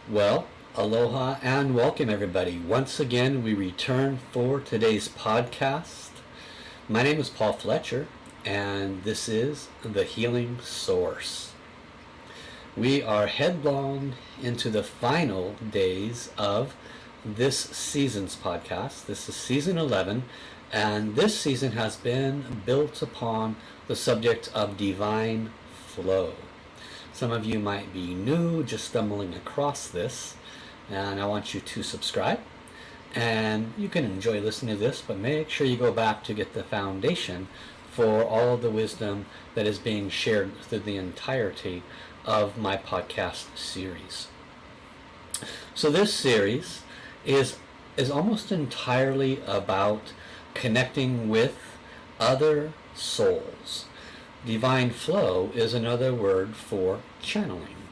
Well, aloha and welcome everybody. Once again, we return for today's podcast. My name is Paul Fletcher, and this is The Healing Source. We are headlong into the final days of this season's podcast. This is season 11, and this season has been built upon the subject of divine flow. Some of you might be new, just stumbling across this, and I want you to subscribe. And you can enjoy listening to this, but make sure you go back to get the foundation for all of the wisdom that is being shared through the entirety of my podcast series. So this series is almost entirely about connecting with other souls. Divine flow is another word for channeling,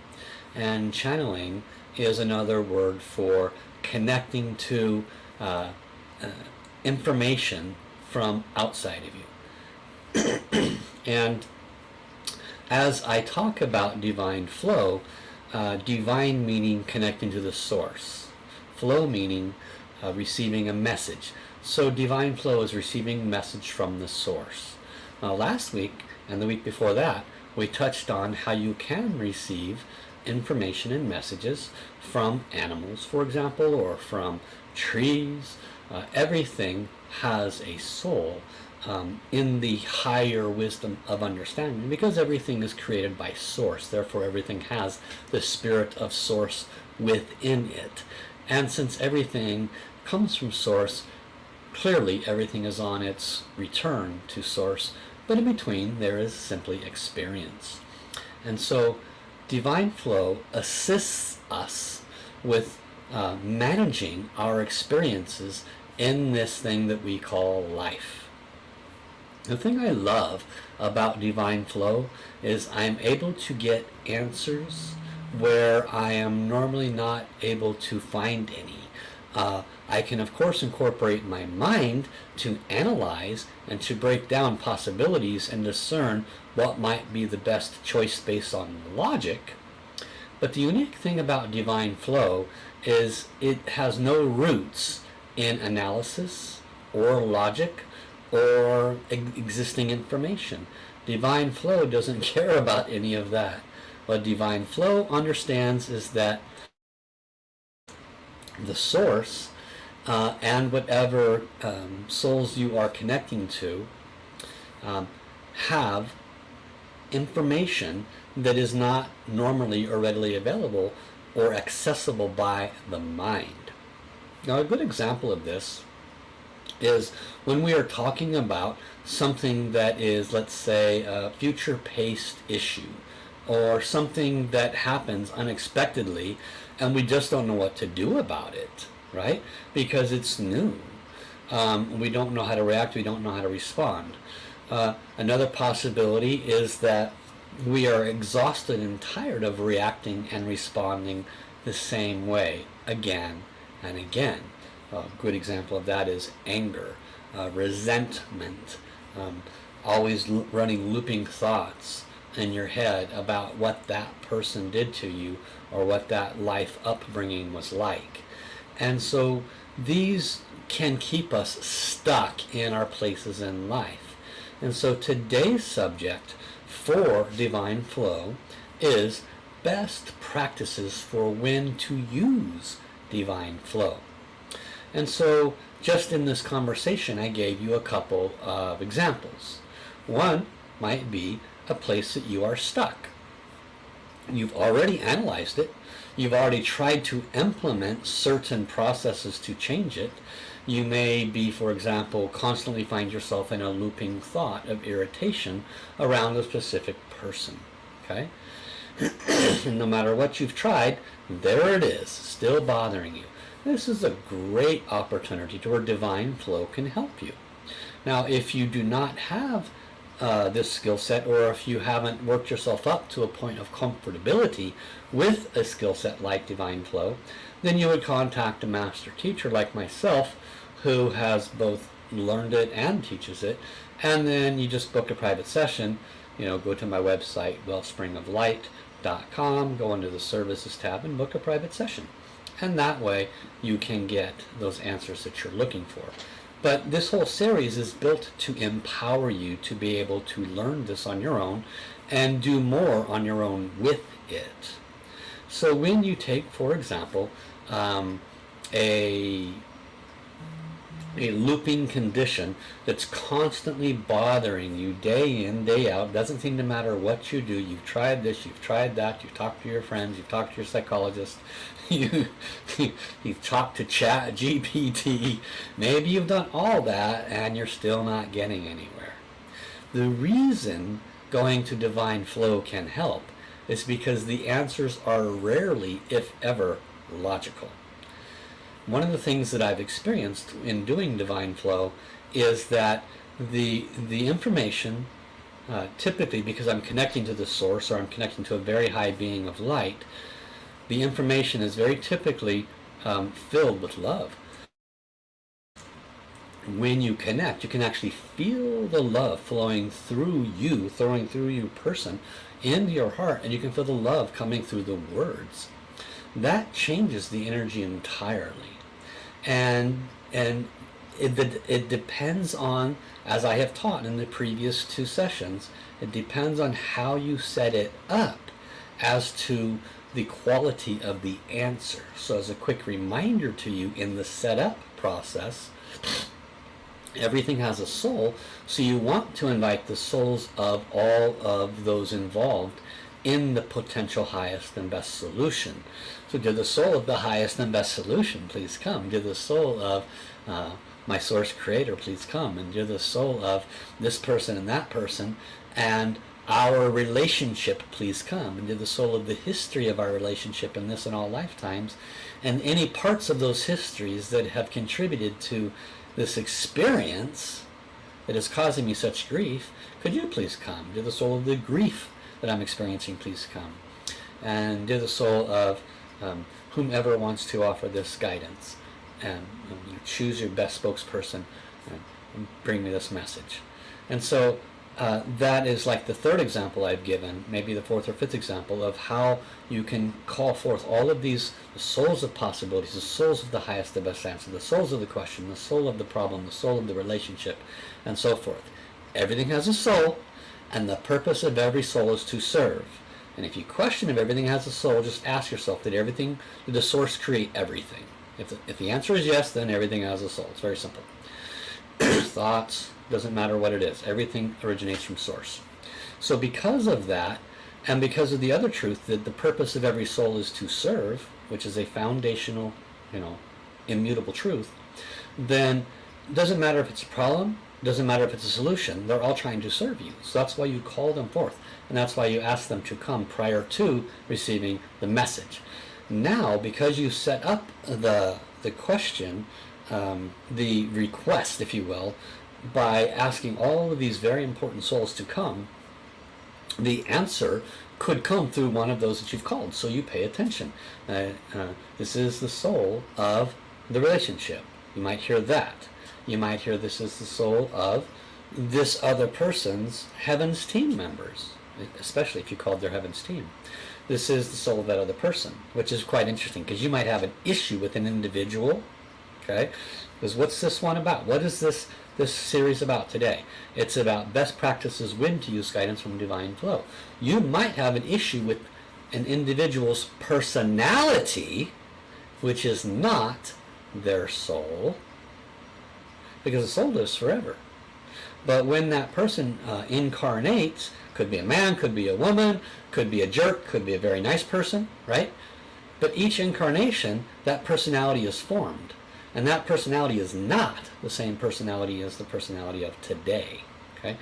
and channeling is another word for connecting to information from outside of you. And as I talk about divine flow, divine meaning connecting to the source, flow meaning receiving a message. So divine flow is receiving a message from the source. Last week and the week before that, we touched on how you can receive information and messages from animals, for example, or from trees. Everything has a soul in the higher wisdom of understanding, because everything is created by source. Therefore, everything has the spirit of source within it. And since everything comes from source, clearly everything is on its return to source, but in between there is simply experience. And so divine flow assists us with managing our experiences in this thing that we call life. The thing I love about divine flow is I'm able to get answers where I am normally not able to find any. I can, of course, incorporate my mind to analyze and to break down possibilities and discern what might be the best choice based on logic. But the unique thing about divine flow is it has no roots in analysis or logic or existing information. Divine flow doesn't care about any of that. What divine flow understands is that the source and whatever souls you are connecting to have information that is not normally or readily available or accessible by the mind. Now, a good example of this is when we are talking about something that is, let's say, a future-paced issue, or something that happens unexpectedly and we just don't know what to do about it, right? Because it's new. We don't know how to react, we don't know how to respond. Another possibility is that we are exhausted and tired of reacting and responding the same way again and again. A good example of that is anger, resentment, always running looping thoughts in your head about what that person did to you or what that life upbringing was like. And so these can keep us stuck in our places in life. And so today's subject for divine flow is best practices for when to use divine flow. And so just in this conversation, I gave you a couple of examples. One might be a place that you are stuck. You've already analyzed it. You've already tried to implement certain processes to change it. You may be, for example, constantly find yourself in a looping thought of irritation around a specific person. Okay? And no matter what you've tried, there it is, still bothering you. This is a great opportunity to where divine flow can help you. Now, if you do not have this skill set, or if you haven't worked yourself up to a point of comfortability with a skill set like divine flow, then you would contact a master teacher like myself who has both learned it and teaches it, and then you just book a private session. Go to my website, Wellspring of Light, mastersha.com, go into the services tab and book a private session. And that way you can get those answers that you're looking for. But this whole series is built to empower you to be able to learn this on your own and do more on your own with it. So when you take, for example, a looping condition that's constantly bothering you day in, day out, doesn't seem to matter what you do, you've tried this, you've tried that, you've talked to your friends, you've talked to your psychologist, you've talked to Chat GPT, maybe you've done all that and you're still not getting anywhere. The reason going to divine flow can help is because the answers are rarely, if ever, logical. One of the things that I've experienced in doing divine flow is that the information, typically because I'm connecting to the source or I'm connecting to a very high being of light, the information is very typically filled with love. When you connect, you can actually feel the love flowing through you person, into your heart, and you can feel the love coming through the words. That changes the energy entirely. And it depends on, as I have taught in the previous 2 sessions, it depends on how you set it up as to the quality of the answer. So as a quick reminder to you, in the setup process, everything has a soul, so you want to invite the souls of all of those involved in the potential highest and best solution. So dear the soul of the highest and best solution, please come. Dear the soul of my source creator, please come. And dear the soul of this person and that person and our relationship, please come. And dear the soul of the history of our relationship in this and all lifetimes, and any parts of those histories that have contributed to this experience that is causing me such grief, could you please come? Dear the soul of the grief that I'm experiencing, please come. And dear the soul of whomever wants to offer this guidance, and you choose your best spokesperson and bring me this message. And so that is like the 3rd example I've given, maybe the 4th or 5th example of how you can call forth all of these, the souls of possibilities, the souls of the highest, the best answer, the souls of the question, the soul of the problem, the soul of the relationship, and so forth. Everything has a soul, and the purpose of every soul is to serve. And if you question if everything has a soul, just ask yourself, did the source create everything? If the answer is yes, then everything has a soul. It's very simple. Thoughts, doesn't matter what it is. Everything originates from source. So because of that, and because of the other truth that the purpose of every soul is to serve, which is a foundational, immutable truth, then it doesn't matter if it's a problem, it doesn't matter if it's a solution, they're all trying to serve you. So that's why you call them forth, and that's why you ask them to come prior to receiving the message. Now, because you set up the question, the request, if you will, by asking all of these very important souls to come, the answer could come through one of those that you've called, so you pay attention. This is the soul of the relationship. You might hear that. You might hear this is the soul of this other person's Heaven's team members, especially if you called their Heaven's team. This is the soul of that other person, which is quite interesting because you might have an issue with an individual, okay? Because what's this one about? What is this series about today? It's about best practices when to use guidance from divine flow. You might have an issue with an individual's personality, which is not their soul, because the soul lives forever. But when that person incarnates, could be a man, could be a woman, could be a jerk, could be a very nice person, right? But each incarnation, that personality is formed. And that personality is not the same personality as the personality of today, okay?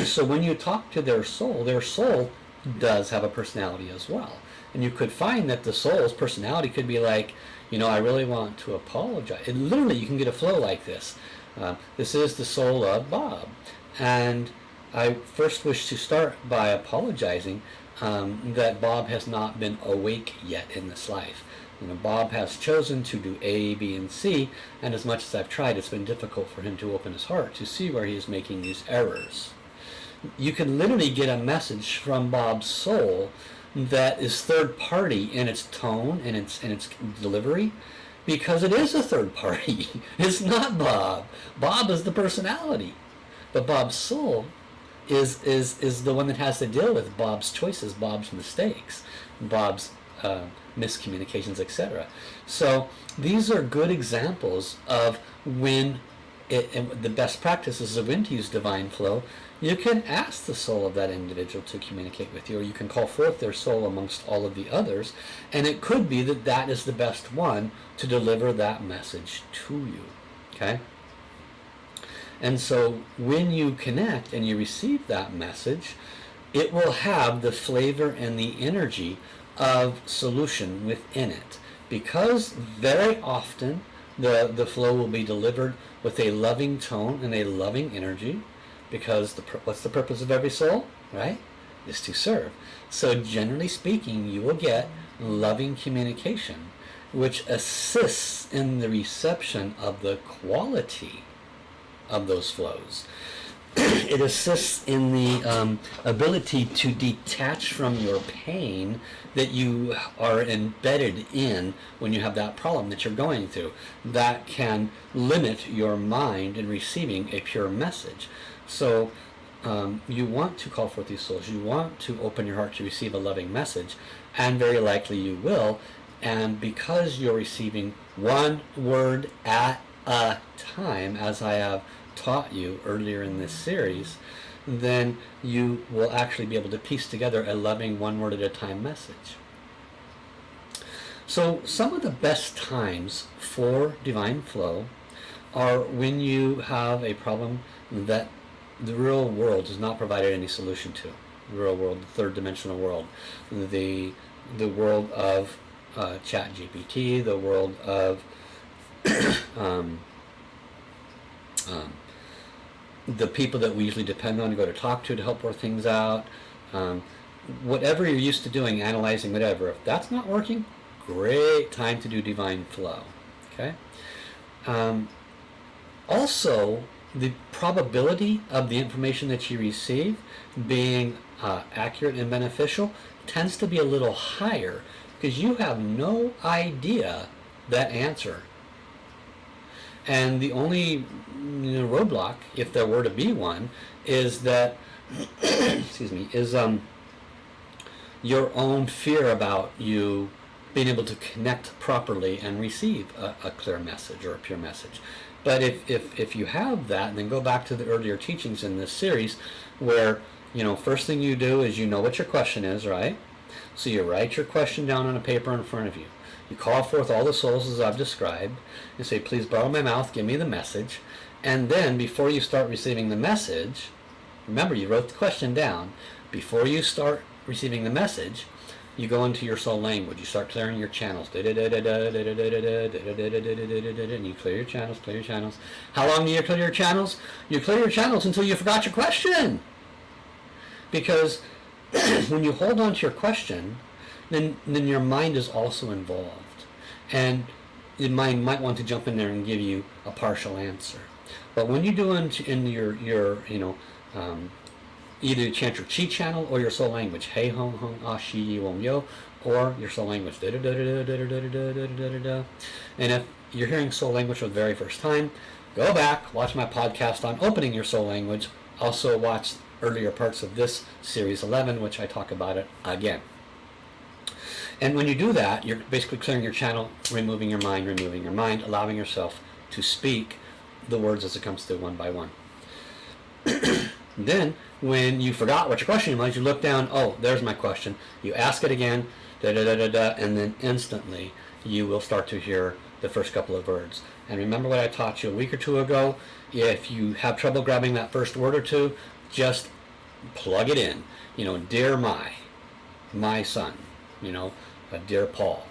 So when you talk to their soul does have a personality as well. And you could find that the soul's personality could be like, I really want to apologize. And literally, you can get a flow like this. This is the soul of Bob. And I first wish to start by apologizing that Bob has not been awake yet in this life. Bob has chosen to do A, B, and C, and as much as I've tried, it's been difficult for him to open his heart to see where he is making these errors. You can literally get a message from Bob's soul that is third party in its tone and its delivery, because it is a third party. It's not Bob. Bob is the personality, but Bob's soul is the one that has to deal with Bob's choices, Bob's mistakes, Bob's miscommunications, etc. So these are good examples of when and the best practices of when to use divine flow. You can ask the soul of that individual to communicate with you, or you can call forth their soul amongst all of the others, and it could be that that is the best one to deliver that message to you. Okay? And so when you connect and you receive that message, it will have the flavor and the energy of solution within it, because very often the flow will be delivered with a loving tone and a loving energy, because what's the purpose of every soul, right? Is to serve. So generally speaking, you will get loving communication, which assists in the reception of the quality of those flows. It assists in the ability to detach from your pain that you are embedded in when you have that problem that you're going through. That can limit your mind in receiving a pure message. So you want to call forth these souls. You want to open your heart to receive a loving message, and very likely you will. And because you're receiving one word at a time, as I have taught you earlier in this series, then you will actually be able to piece together a loving one word at a time message. So some of the best times for divine flow are when you have a problem that the real world has not provided any solution to. The real world, the third dimensional world, the world of Chat GPT, the world of the people that we usually depend on to go to talk to help work things out. Whatever you're used to doing, analyzing, whatever, if that's not working, great time to do divine flow. Okay. Also, the probability of the information that you receive being accurate and beneficial tends to be a little higher, because you have no idea that answer. And the only roadblock, if there were to be one, is that excuse me, is your own fear about you being able to connect properly and receive a clear message or a pure message. But if you have that, then go back to the earlier teachings in this series, where first thing you do is what your question is, right? So you write your question down on a paper in front of you. You call forth all the souls as I've described, and say, please borrow my mouth, give me the message. And then before you start receiving the message, remember you wrote the question down, before you start receiving the message, you go into your soul language. You start clearing your channels. And you clear your channels. How long do you clear your channels? You clear your channels until you forgot your question. Because when you hold on to your question, then your mind is also involved. And your mind might want to jump in there and give you a partial answer. But when you do in your either chant your chi channel or your soul language, hey hong hong ah shi yi wong yo, or your soul language, da da da da da da da da da da. And if you're hearing soul language for the very first time, go back, watch my podcast on opening your soul language. Also watch earlier parts of this series 11, which I talk about it again. And when you do that, you're basically clearing your channel, removing your mind, allowing yourself to speak the words as it comes through one by one. Then, when you forgot what your question was, you look down, oh, there's my question. You ask it again, and then instantly you will start to hear the first couple of words. And remember what I taught you a week or two ago? If you have trouble grabbing that first word or two, just plug it in. Dear my son, dear Paul.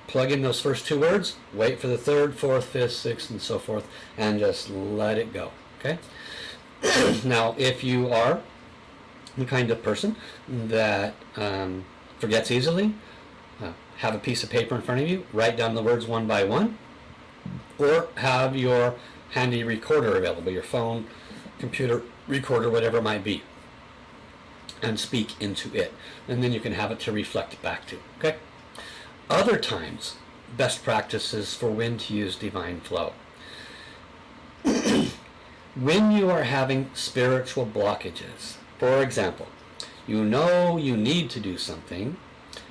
Plug in those first two words, wait for the third, fourth, fifth, sixth, and so forth, and just let it go. Okay? Now, if you are the kind of person that forgets easily, have a piece of paper in front of you, write down the words one by one, or have your handy recorder available, your phone, computer recorder, whatever it might be. and speak into it. And then you can have it to reflect back to. Okay? Other times, best practices for when to use divine flow. When you are having spiritual blockages, for example, you know you need to do something,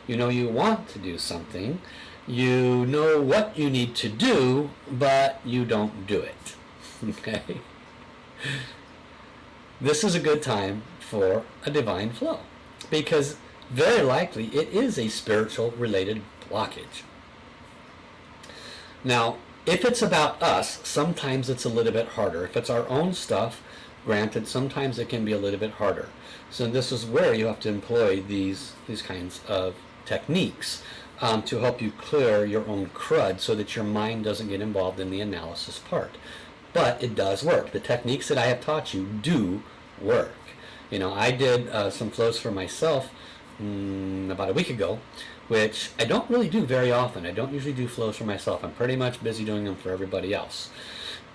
you know you want to do something, you know what you need to do, but you don't do it. Okay? This is a good time for a divine flow, because very likely it is a spiritual related blockage. Now, if it's about us, sometimes it's a little bit harder. If it's our own stuff, granted, sometimes it can be a little bit harder. So this is where you have to employ these kinds of techniques to help you clear your own crud so that your mind doesn't get involved in the analysis part. But it does work. The techniques that I have taught you do work. You know, I did some flows for myself about a week ago, which I don't really do very often. I don't usually do flows for myself. I'm pretty much busy doing them for everybody else.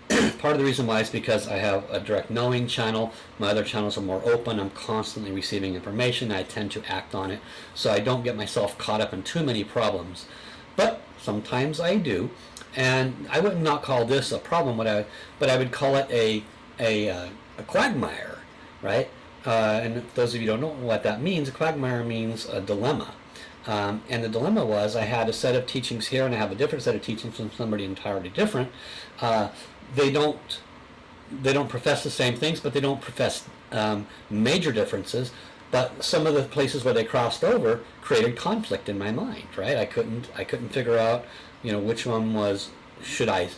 Part of the reason why is because I have a direct knowing channel. My other channels are more open. I'm constantly receiving information. I tend to act on it, so I don't get myself caught up in too many problems. But sometimes I do, and I would not call this a problem, but I would call it a quagmire, right? And if those of you who don't know what that means, a quagmire means a dilemma. And the dilemma was I had a set of teachings here and I have a different set of teachings from somebody entirely different. They don't profess the same things, but they don't profess major differences. But some of the places where they crossed over created conflict in my mind, right? I couldn't figure out, you know, which one was, should I,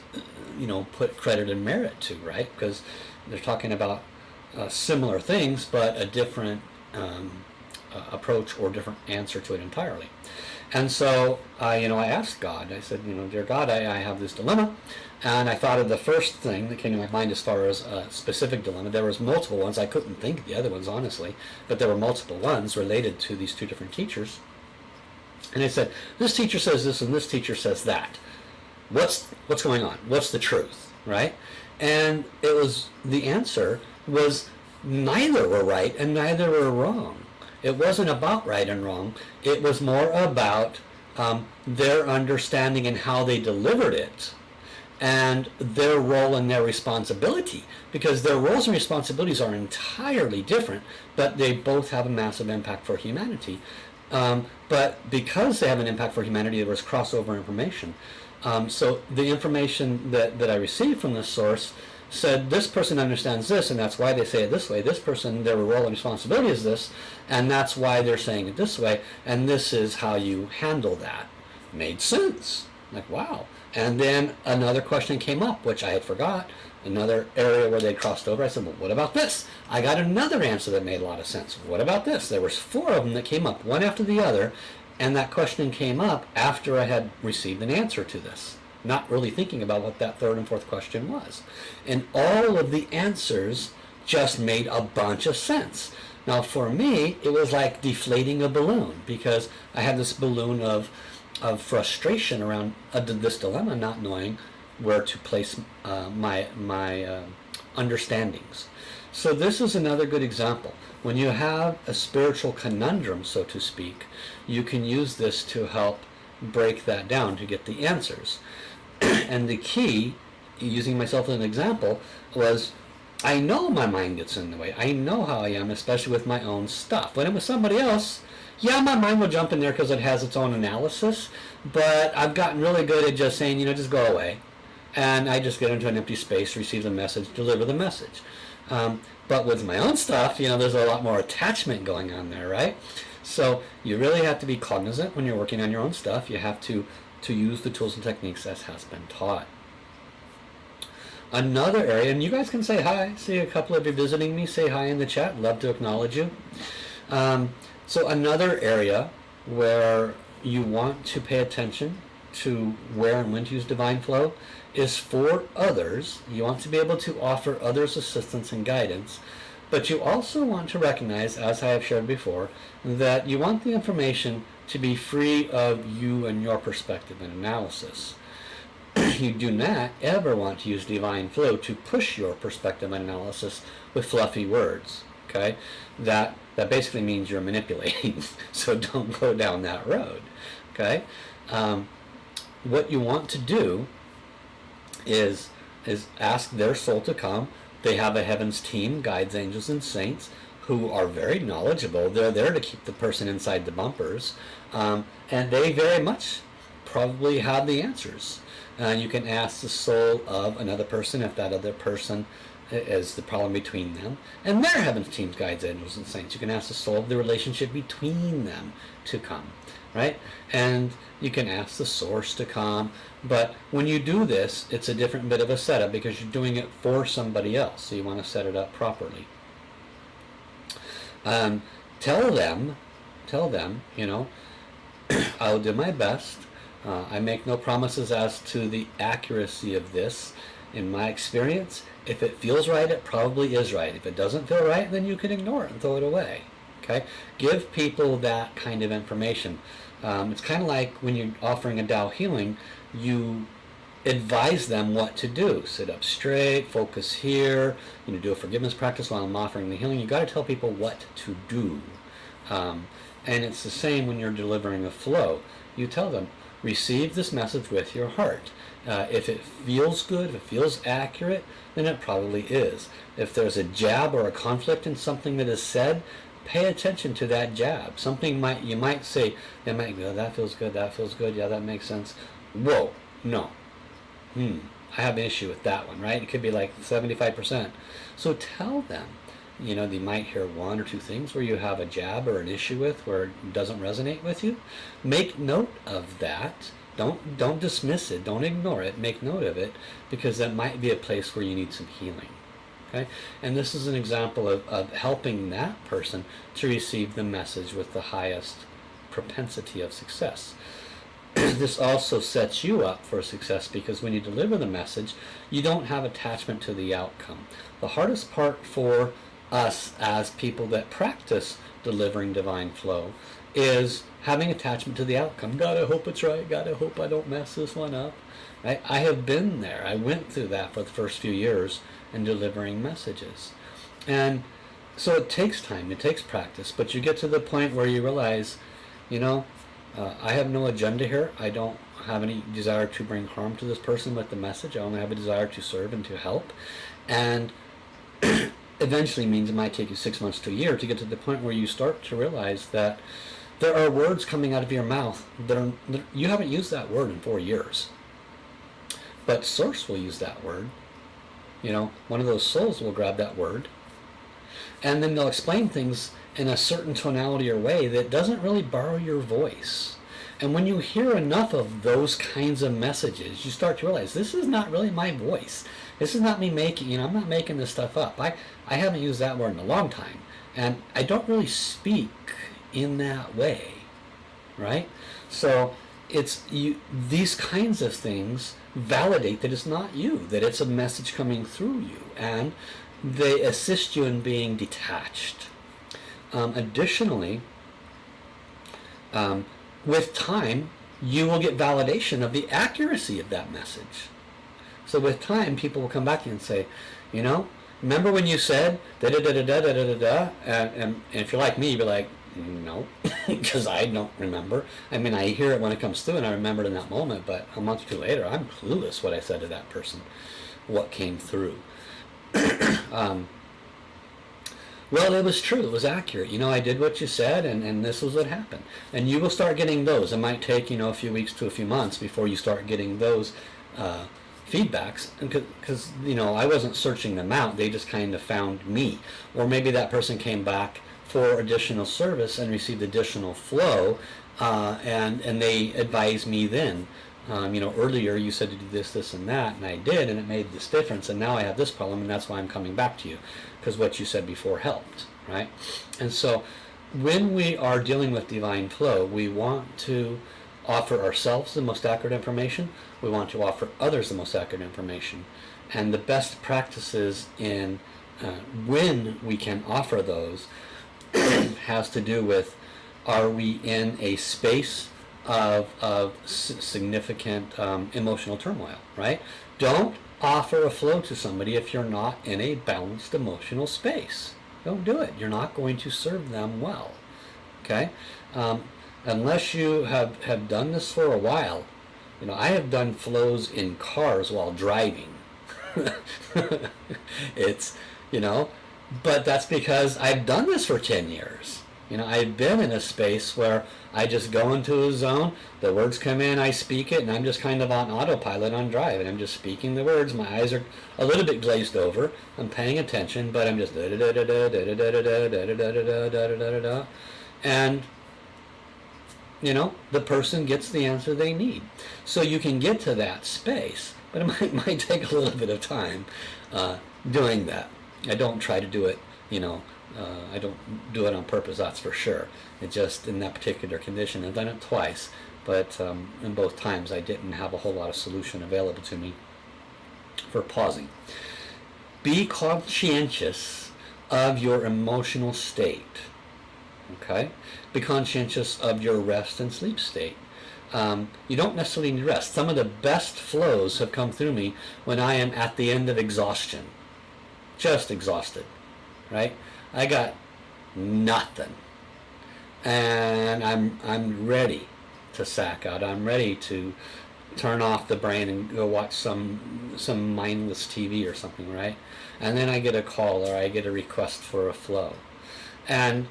you know, put credit and merit to, right? Because they're talking about similar things, but a different approach or different answer to it entirely. And so I asked God. I said, dear God, I have this dilemma, and I thought of the first thing that came to my mind as far as a specific dilemma. There was multiple ones. I couldn't think of the other ones, honestly, but there were multiple ones related to these two different teachers. And I said, this teacher says this and this teacher says that. What's going on? What's the truth, right? And the answer was neither were right and neither were wrong. It wasn't about right and wrong. It was more about their understanding and how they delivered it, and their role and their responsibility, because their roles and responsibilities are entirely different, but they both have a massive impact for humanity. But because they have an impact for humanity, there was crossover information. So the information that I received from this source said this person understands this, and that's why they say it this way. This person, their role and responsibility is this, and that's why they're saying it this way, and this is how you handle that. Made sense. Like, wow. And then another question came up, which I had forgot, another area where they crossed over. I said, well, what about this? I got another answer that made a lot of sense. What about this? There was 4 of them that came up, one after the other, and that question came up after I had received an answer to this, not really thinking about what that 3rd and 4th question was. And all of the answers just made a bunch of sense. Now for me, it was like deflating a balloon, because I had this balloon of frustration around this dilemma, not knowing where to place my understandings. So this is another good example. When you have a spiritual conundrum, so to speak, you can use this to help break that down to get the answers. And the key, using myself as an example, was I know my mind gets in the way. I know how I am, especially with my own stuff. When it was somebody else, yeah, my mind will jump in there because it has its own analysis, but I've gotten really good at just saying, just go away. And I just get into an empty space, receive the message, deliver the message. But with my own stuff, there's a lot more attachment going on there, right? So you really have to be cognizant when you're working on your own stuff. You have to use the tools and techniques as has been taught. Another area, and you guys can say hi. See a couple of you visiting me. Say hi in the chat. Love to acknowledge you. So another area where you want to pay attention to where and when to use divine flow is for others. You want to be able to offer others assistance and guidance, but you also want to recognize, as I have shared before, that you want the information to be free of you and your perspective and analysis. You do not ever want to use divine flow to push your perspective and analysis with fluffy words, okay? That that basically means you're manipulating. So don't go down that road. Okay? What you want to do is ask their soul to come. They have a heavens team, guides, angels, and saints, who are very knowledgeable. They're there to keep the person inside the bumpers, and they very much probably have the answers. You can ask the soul of another person if that other person is the problem between them, and their heavens teams, guides, angels, and saints. You can ask the soul of the relationship between them to come, right? And you can ask the source to come. But when you do this, it's a different bit of a setup because you're doing it for somebody else. So you want to set it up properly. Tell them, I'll do my best. I make no promises as to the accuracy of this. In my experience, if it feels right, it probably is right. If it doesn't feel right, then you can ignore it and throw it away. Okay? Give people that kind of information. It's kind of like when you're offering a Tao healing, you advise them what to do. Sit up straight, focus here, do a forgiveness practice while I'm offering the healing. You got to tell people what to do. And it's the same when you're delivering a flow. You tell them, receive this message with your heart. If it feels good, if it feels accurate, then it probably is. If there's a jab or a conflict in something that is said, pay attention to that jab. You might say, they might go, that feels good, yeah, that makes sense. Whoa, no. I have an issue with that one, right? It could be like 75%. So tell them, they might hear one or two things where you have a jab or an issue with, where it doesn't resonate with you. Make note of that. Don't dismiss it. Don't ignore it. Make note of it, because that might be a place where you need some healing. Okay? And this is an example of helping that person to receive the message with the highest propensity of success. This also sets you up for success, because when you deliver the message, you don't have attachment to the outcome. The hardest part for us as people that practice delivering divine flow is having attachment to the outcome. God, I hope it's right. God, I hope I don't mess this one up. Right? I have been there. I went through that for the first few years in delivering messages. And so it takes time. It takes practice. But you get to the point where you realize, I have no agenda here. I don't have any desire to bring harm to this person with the message. I only have a desire to serve and to help. And eventually means it might take you 6 months to a year to get to the point where you start to realize that there are words coming out of your mouth that you haven't used that word in 4 years. But Source will use that word. One of those souls will grab that word, and then they'll explain things in a certain tonality or way that doesn't really borrow your voice. And when you hear enough of those kinds of messages, you start to realize this is not really my voice. This is not me making, I'm not making this stuff up. I haven't used that word in a long time, and I don't really speak in that way, right? So these kinds of things validate that it's not you, that it's a message coming through you, and they assist you in being detached. Additionally, with time, you will get validation of the accuracy of that message. So with time, people will come back to you and say, remember when you said da-da-da-da-da-da-da-da? And if you're like me, you'll be like, no, because I don't remember. I mean, I hear it when it comes through, and I remember it in that moment, but a month or two later, I'm clueless what I said to that person, what came through. Well, it was true. It was accurate. I did what you said, and this was what happened. And you will start getting those. It might take, a few weeks to a few months before you start getting those feedbacks, because, I wasn't searching them out. They just kind of found me. Or maybe that person came back for additional service and received additional flow, and they advised me then. Earlier you said to do this, this, and that, and I did, and it made this difference, and now I have this problem, and that's why I'm coming back to you, because what you said before helped, right? And so when we are dealing with divine flow, we want to offer ourselves the most accurate information. We want to offer others the most accurate information. And the best practices in when we can offer those has to do with, are we in a space of significant emotional turmoil, right? Don't offer a flow to somebody if you're not in a balanced emotional space. don't do it. You're not going to serve them well. Okay? Unless you have done this for a while. I have done flows in cars while driving. It's, but that's because I've done this for 10 years. I've been in a space where I just go into a zone, the words come in, I speak it, and I'm just kind of on autopilot on drive, and I'm just speaking the words. My eyes are a little bit glazed over. I'm paying attention, but I'm just and the person gets the answer they need. So you can get to that space, but it might take a little bit of time doing that. I don't try to do it, I don't do it on purpose, that's for sure. It just, in that particular condition, I've done it twice, but in both times I didn't have a whole lot of solution available to me for pausing. Be conscientious of your emotional state. Okay? Be conscientious of your rest and sleep state. You don't necessarily need rest. Some of the best flows have come through me when I am at the end of exhaustion. Just exhausted. Right? I got nothing. And I'm ready to sack out. I'm ready to turn off the brain and go watch some mindless TV or something, right? And then I get a call or I get a request for a flow. And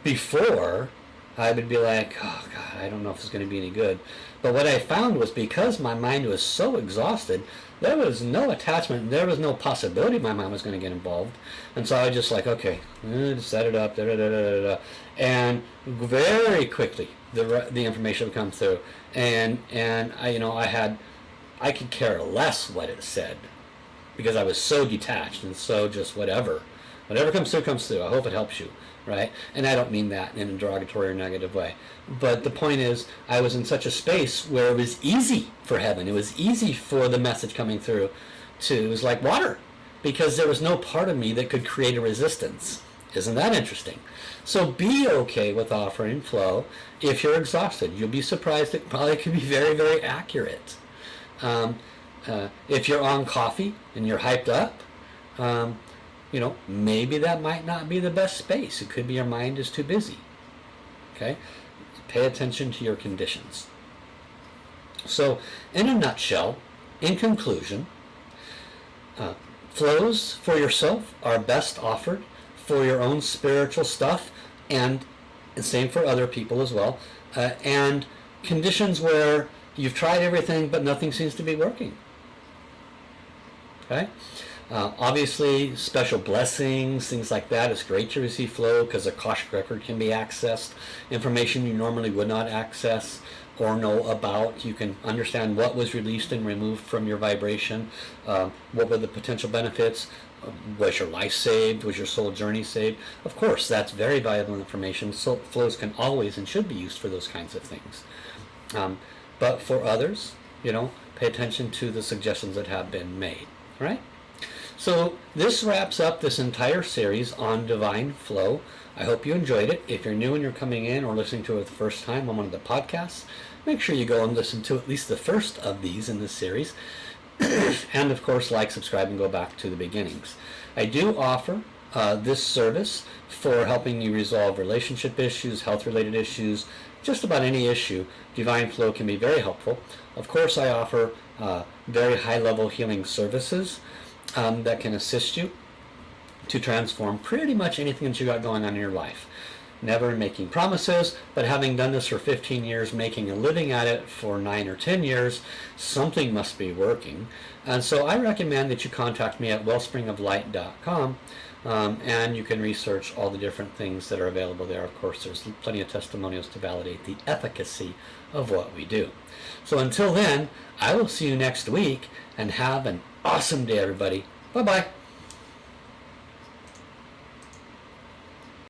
before, I would be like, oh God, I don't know if it's going to be any good. But what I found was because my mind was so exhausted, there was no attachment, there was no possibility my mind was going to get involved. And so I was just like, okay, set it up, and very quickly the information would come through. And I could care less what it said because I was so detached and so just whatever comes through. I hope it helps you, right? And I don't mean that in a derogatory or negative way. But the point is, I was in such a space where it was easy for heaven. It was easy for the message coming through it was like water, because there was no part of me that could create a resistance. Isn't that interesting? So be okay with offering flow if you're exhausted. You'll be surprised. It probably can be very, very accurate. If you're on coffee and you're hyped up, maybe that might not be the best space. It could be your mind is too busy. Okay? Pay attention to your conditions. So, in a nutshell, in conclusion, flows for yourself are best offered for your own spiritual stuff, and the same for other people as well, and conditions where you've tried everything but nothing seems to be working. Okay? Obviously, special blessings, things like that, it's great to receive flow because Akashic record can be accessed. Information you normally would not access or know about. You can understand what was released and removed from your vibration. What were the potential benefits? Was your life saved? Was your soul journey saved? Of course, that's very valuable information. So flows can always and should be used for those kinds of things. But for others, pay attention to the suggestions that have been made. Right? So this wraps up this entire series on divine flow. I hope you enjoyed it. If you're new and you're coming in or listening to it the first time on one of the podcasts, make sure you go and listen to at least the first of these in this series. And of course, like, subscribe, and go back to the beginnings. I do offer this service for helping you resolve relationship issues, health-related issues, just about any issue. Divine flow can be very helpful. Of course, I offer very high-level healing services that can assist you to transform pretty much anything that you got going on in your life. Never making promises, but having done this for 15 years, making a living at it for 9 or 10 years, something must be working. And so I recommend that you contact me at wellspringoflight.com, and you can research all the different things that are available there. Of course, there's plenty of testimonials to validate the efficacy of what we do. So until then, I will see you next week, and have an awesome day, everybody. Bye-bye.